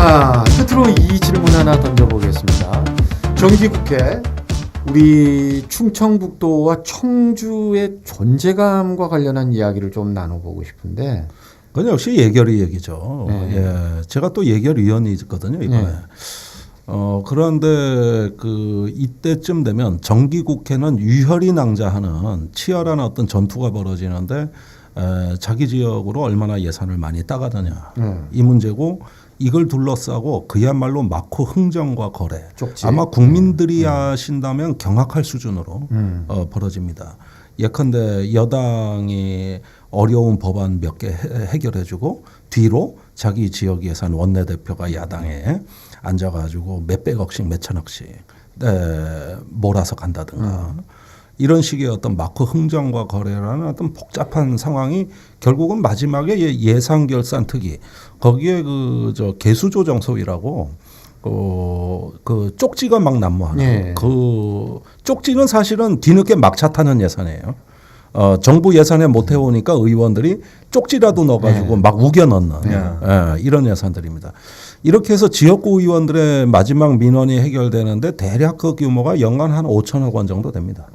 자, 끝으로 이 질문 하나 던져보겠습니다. 정기국회, 우리 충청북도와 청주의 존재감과 관련한 이야기를 좀 나눠보고 싶은데. 그건 역시 예결위 얘기죠. 네. 예, 제가 또 예결위원이 있거든요 이번에. 네. 그런데 이때쯤 되면 정기국회는 유혈이 낭자하는 치열한 어떤 전투가 벌어지는데 자기 지역으로 얼마나 예산을 많이 따가느냐 이 문제고, 이걸 둘러싸고 그야말로 막후 흥정과 거래, 쪽지. 아마 국민들이 하신다면 경악할 수준으로 벌어집니다. 예컨대 여당이 어려운 법안 몇 개 해결해주고 뒤로 자기 지역 예산 원내대표가 야당에 앉아가지고 몇백억씩 몇천억씩 몰아서 간다든가 이런 식의 어떤 마크 흥정과 거래라는 어떤 복잡한 상황이 결국은 마지막에 예산 결산 특위, 거기에 저 개수조정소위라고 그 쪽지가 막 난무하는 네. 그 쪽지는 사실은 뒤늦게 막차 타는 예산이에요. 정부 예산에 못 해오니까 의원들이 쪽지라도 넣어가지고 막 우겨 넣는 이런 예산들입니다. 이렇게 해서 지역구 의원들의 마지막 민원이 해결되는데 대략 그 규모가 연간 한 5천억 원 정도 됩니다.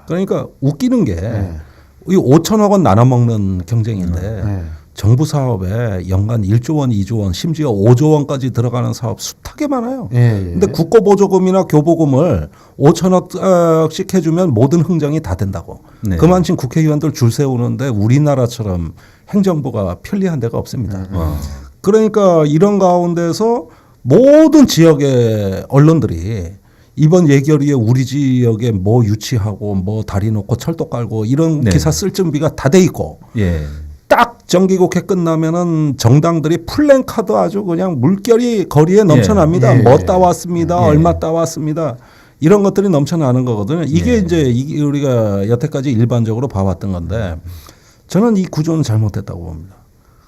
그러니까 웃기는 게 이 5천억 원 나눠 먹는 경쟁인데 정부 사업에 연간 1조 원, 2조 원, 심지어 5조 원까지 들어가는 사업 숱하게 많아요. 근데 국고보조금이나 교보금을 5천억씩 해주면 모든 흥정이 다 된다고. 네. 그만큼 국회의원들 줄 세우는데 우리나라처럼 행정부가 편리한 데가 없습니다. 그러니까 이런 가운데서 모든 지역의 언론들이 이번 예결위에 우리 지역에 뭐 유치하고 뭐 다리 놓고 철도 깔고 이런 네. 기사 쓸 준비가 다 돼 있고 예. 딱 정기국회 끝나면은 정당들이 플랜카드 아주 그냥 물결이 거리에 넘쳐납니다. 예. 뭐 따왔습니다. 예. 얼마 따왔습니다. 이런 것들이 넘쳐나는 거거든요. 이게 예. 이제 우리가 여태까지 일반적으로 봐왔던 건데 저는 이 구조는 잘못됐다고 봅니다.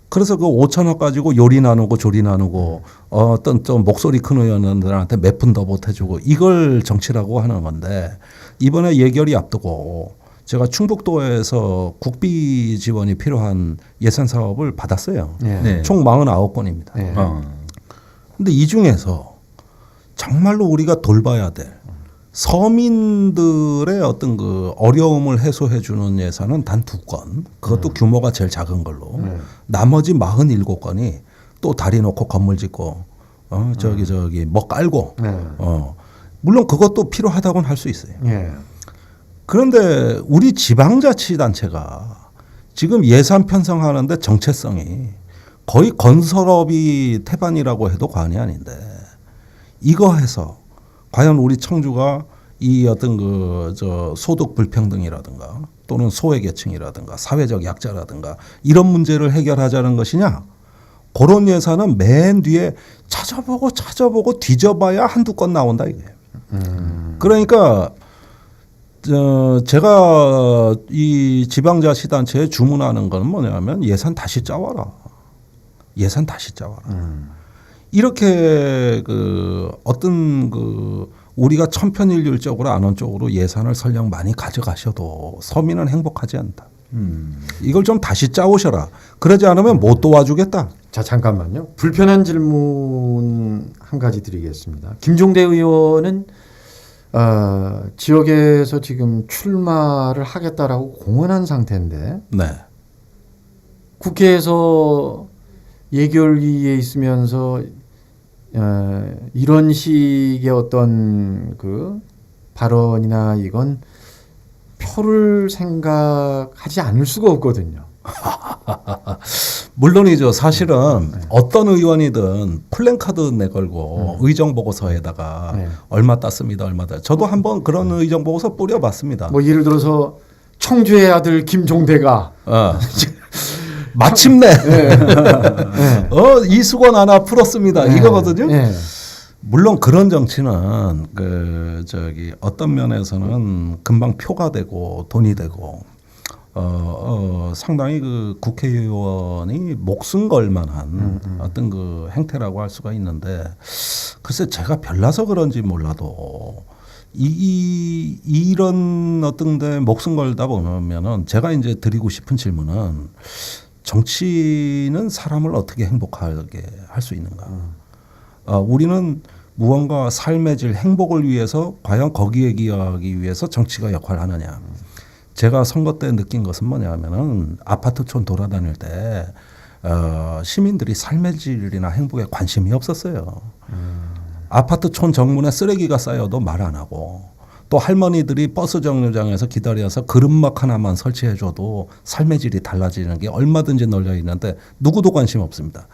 그래서 그 5천억 가지고 요리 나누고 조리 나누고 어떤 좀 목소리 큰 의원들한테 몇 푼 더 보태주고 이걸 정치라고 하는 건데, 이번에 예결위 앞두고 제가 충북도에서 국비 지원이 필요한 예산 사업을 받았어요. 네. 총 49건입니다. 근데 이 중에서 정말로 우리가 돌봐야 될 서민들의 어떤 그 어려움을 해소해 주는 예산은 단 2건. 그것도 규모가 제일 작은 걸로. 나머지 47건이 또 다리 놓고 건물 짓고 저기 뭐 깔고 물론 그것도 필요하다고는 할 수 있어요. 그런데 우리 지방자치단체가 지금 예산 편성하는데 정체성이 거의 건설업이 태반이라고 해도 과언이 아닌데, 이거 해서 과연 우리 청주가 이 어떤 저 소득 불평등이라든가 또는 소외계층이라든가 사회적 약자라든가 이런 문제를 해결하자는 것이냐? 그런 예산은 맨 뒤에 찾아보고 뒤져봐야 한두 건 나온다 이거예요. 그러니까 제가 이 지방자치단체에 주문하는 건 뭐냐면 예산 다시 짜와라. 예산 다시 짜와라. 이렇게 어떤 우리가 천편일률적으로 안원 쪽으로 예산을 설령 많이 가져가셔도 서민은 행복하지 않다. 이걸 좀 다시 짜오셔라. 그러지 않으면 못 도와주겠다. 자, 잠깐만요. 불편한 질문 한 가지 드리겠습니다. 김종대 의원은 지역에서 지금 출마를 하겠다라고 공언한 상태인데 네. 국회에서 예결위에 있으면서 이런 식의 어떤 그 발언이나 이건 표를 생각하지 않을 수가 없거든요. 물론이죠. 사실은 어떤 의원이든 플랜카드 내걸고 의정보고서에다가 얼마 땄습니다. 얼마 땄. 저도 한번 그런 의정보고서 뿌려봤습니다. 뭐 예를 들어서 청주의 아들 김종대가 마침내 이수건 하나 풀었습니다. 이거거든요. 물론 그런 정치는 어떤 면에서는 금방 표가 되고 돈이 되고 상당히 그 국회의원이 목숨 걸 만한 어떤 그 행태라고 할 수가 있는데, 글쎄 제가 별나서 그런지 몰라도 이런 어떤 데 목숨 걸다 보면은 제가 이제 드리고 싶은 질문은 정치는 사람을 어떻게 행복하게 할 수 있는가? 우리는 무언가 삶의 질, 행복을 위해서 과연 거기에 기여하기 위해서 정치가 역할을 하느냐. 제가 선거 때 느낀 것은 뭐냐면은 아파트촌 돌아다닐 때 시민들이 삶의 질이나 행복에 관심이 없었어요. 아파트촌 정문에 쓰레기가 쌓여도 말 안 하고 또 할머니들이 버스 정류장에서 기다려서 그릇막 하나만 설치해줘도 삶의 질이 달라지는 게 얼마든지 널려 있는데 누구도 관심 없습니다.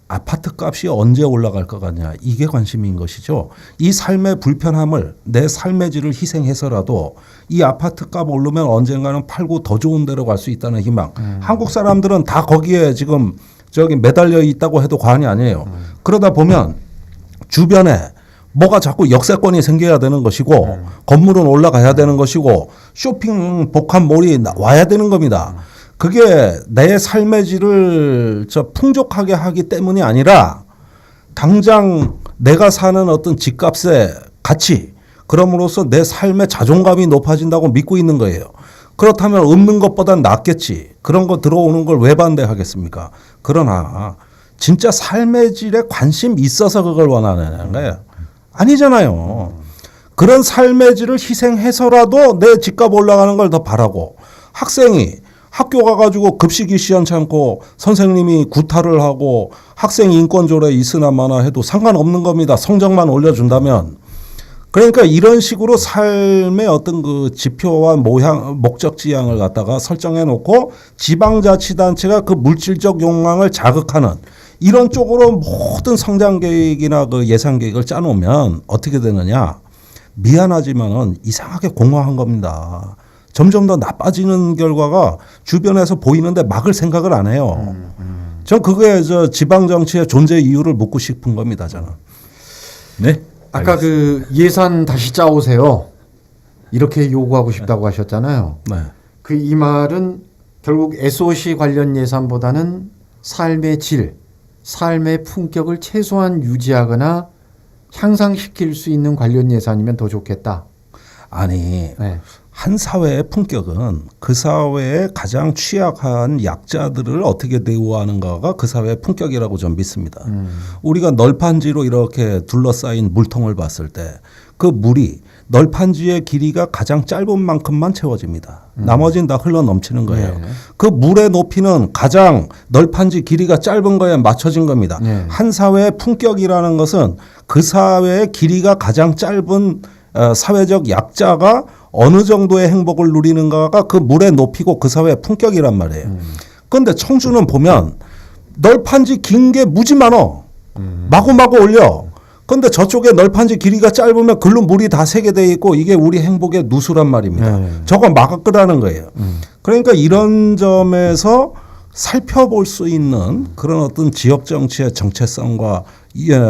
아파트 값이 언제 올라갈 것 같냐 이게 관심인 것이죠. 이 삶의 불편함을 내 삶의 질을 희생해서라도 이 아파트 값 오르면 언젠가는 팔고 더 좋은 데로 갈 수 있다는 희망. 한국 사람들은 다 거기에 지금 저기 매달려 있다고 해도 과언이 아니에요. 그러다 보면 주변에 뭐가 자꾸 역세권이 생겨야 되는 것이고 건물은 올라가야 되는 것이고 쇼핑 복합몰이 와야 되는 겁니다. 그게 내 삶의 질을 풍족하게 하기 때문이 아니라 당장 내가 사는 어떤 집값의 가치 그럼으로써 내 삶의 자존감이 높아진다고 믿고 있는 거예요. 그렇다면 없는 것보단 낫겠지. 그런 거 들어오는 걸 왜 반대하겠습니까? 그러나 진짜 삶의 질에 관심 있어서 그걸 원하는 거예요. 아니잖아요. 그런 삶의 질을 희생해서라도 내 집값 올라가는 걸 더 바라고 학생이 학교 가가지고 급식이 시원찮고 선생님이 구타를 하고 학생 인권조례 있으나 마나 해도 상관없는 겁니다. 성적만 올려준다면. 그러니까 이런 식으로 삶의 어떤 그 지표와 모양, 목적 지향을 갖다가 설정해 놓고 지방자치단체가 그 물질적 욕망을 자극하는 이런 쪽으로 모든 성장 계획이나 그 예산 계획을 짜놓으면 어떻게 되느냐. 미안하지만은 이상하게 공허한 겁니다. 점점 더 나빠지는 결과가 주변에서 보이는데 막을 생각을 안 해요. 전 그거에 지방 정치의 존재 이유를 묻고 싶은 겁니다. 저는. 네. 아까 그 예산 다시 짜오세요. 이렇게 요구하고 싶다고 하셨잖아요. 네. 그 이 말은 결국 SOC 관련 예산보다는 삶의 질, 삶의 품격을 최소한 유지하거나 향상시킬 수 있는 관련 예산이면 더 좋겠다. 아니. 네. 한 사회의 품격은 그 사회의 가장 취약한 약자들을 어떻게 대우하는가가 그 사회의 품격이라고 저는 믿습니다. 우리가 널판지로 이렇게 둘러싸인 물통을 봤을 때 그 물이 널판지의 길이가 가장 짧은 만큼만 채워집니다. 나머지는 다 흘러 넘치는 거예요. 네. 그 물의 높이는 가장 널판지 길이가 짧은 거에 맞춰진 겁니다. 네. 한 사회의 품격이라는 것은 그 사회의 길이가 가장 짧은 사회적 약자가 어느 정도의 행복을 누리는가가 그 물의 높이고 그 사회의 품격이란 말이에요. 그런데 청주는 보면 널판지 긴 게 무지 많어. 마구마구 올려. 그런데 저쪽에 널판지 길이가 짧으면 글로 물이 다 새게 돼 있고 이게 우리 행복의 누수란 말입니다. 저거 막으라는 거예요. 그러니까 이런 점에서 살펴볼 수 있는 그런 어떤 지역 정치의 정체성과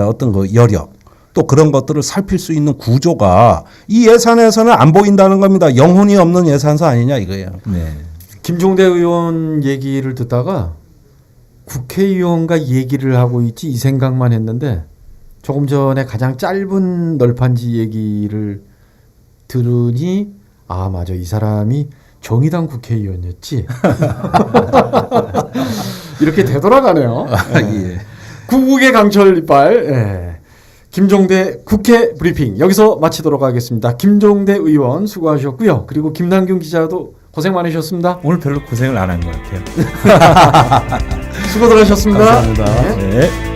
어떤 그 여력 또 그런 것들을 살필 수 있는 구조가 이 예산에서는 안 보인다는 겁니다. 영혼이 없는 예산서 아니냐 이거예요. 네. 김종대 의원 얘기를 듣다가 국회의원과 얘기를 하고 있지 이 생각만 했는데 조금 전에 가장 짧은 널판지 얘기를 들으니 아 맞아 이 사람이 정의당 국회의원이었지. 이렇게 되돌아가네요. 예. 구국의 강철 이빨. 예. 김종대 국회 브리핑 여기서 마치도록 하겠습니다. 김종대 의원 수고하셨고요. 그리고 김남균 기자도 고생 많으셨습니다. 오늘 별로 고생을 안 한 것 같아요. 수고들 하셨습니다. 감사합니다. 네. 네.